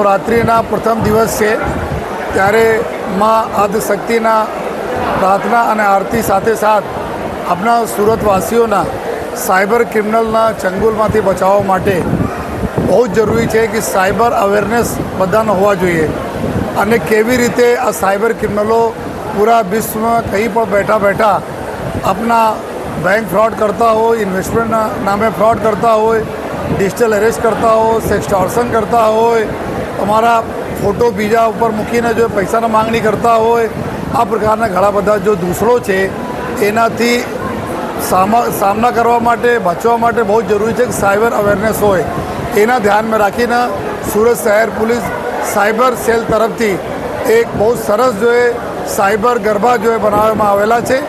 નવરાત્રિના પ્રથમ દિવસ છે ત્યારે માં આદિશક્તિના પ્રાર્થના અને આરતી સાથે સાથ આપણા સુરતવાસીઓના સાયબર ક્રિમિનલના ચંગુલમાંથી બચાવવા માટે બહુ જ જરૂરી છે કે સાયબર અવેરનેસ બધાનો હોવા જોઈએ અને કેવી રીતે આ સાયબર ક્રિમિનલો પૂરા વિશ્વમાં કંઈ પણ બેઠા બેઠા આપણા બેંક ફ્રોડ કરતા હોય, ઇન્વેસ્ટમેન્ટના નામે ફ્રોડ કરતા હોય, ડિજિટલ એરેસ્ટ કરતા હોય, સેક્સટોર્શન કરતા હોય, અમારા ફોટો બીજા ઉપર મૂકીને જો પૈસાની માંગણી કરતા હોય, આ પ્રકારના ઘણા બધા જો દૂસરો છે એનાથી સામના કરવા માટે, બચવા માટે બહુ જ જરૂરી છે કે સાયબર અવેરનેસ હોય. એના ધ્યાનમાં રાખીને સુરત શહેર પોલીસ સાયબર સેલ તરફથી એક બહુ સરસ જો એ સાયબર ગરબા જો એ બનાવવામાં આવેલા છે.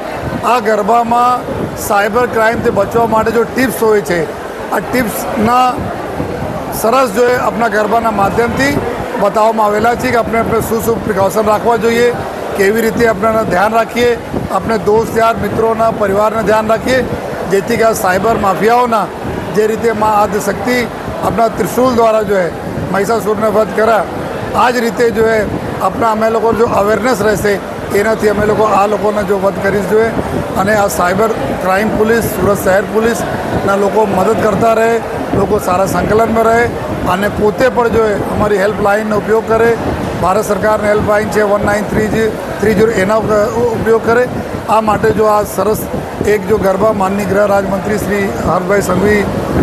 આ ગરબામાં સાયબર ક્રાઇમથી બચવા માટે જો ટિપ્સ હોય છે, આ ટિપ્સના સરસ જો એ આપણા ગરબાના માધ્યમથી બતાવવામાં આવેલા છે કે આપણે શું પ્રિકોશન રાખવા જોઈએ, કેવી રીતે આપણે ધ્યાન રાખીએ, આપણે દોસ્ત યાર મિત્રોના પરિવારને ધ્યાન રાખીએ, જેથી કે આ સાયબર માફિયાઓના જે રીતે માં આદિશક્તિ આપણા ત્રિશુલ દ્વારા જો એ મહિષાસુરને વધ કર્યા, આ જ રીતે જો એ આપણા અમે લોકો જો અવેરનેસ રહેશે એનાથી અમે લોકો આ લોકોને જો વધ કરીશ જોઈએ. અને આ સાયબર ક્રાઇમ પોલીસ, સુરત શહેર પોલીસના લોકો મદદ કરતા રહે, લોકો સારા સંકલનમાં રહે અને પોતે પણ જો અમારી હેલ્પલાઇનનો ઉપયોગ કરે. ભારત સરકારની હેલ્પલાઇન છે 1930, એના ઉપયોગ કરે. આ માટે જો આ સરસ એક જો ગરબા માનનીય ગૃહ રાજમંત્રી શ્રી હર્ષભાઈ સંઘવી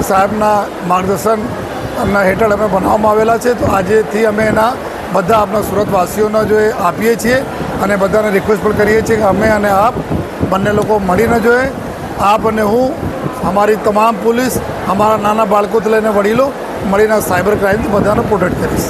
સાહેબના માર્ગદર્શનના હેઠળ અમે બનાવવામાં આવેલા છે. તો આજેથી અમે એના બધા આપણા સુરતવાસીઓને જો એ આપીએ છીએ અને બધાને રિક્વેસ્ટ પણ કરીએ છીએ કે અમે અને આપ બંને લોકો મળીને જોઈએ, આપ અને હું, અમારી તમામ પોલીસ, અમારા નાના બાળકોથી લઈને વડીલો મળીને સાયબર ક્રાઇમથી બધાને પ્રોટેક્ટ કરીશ.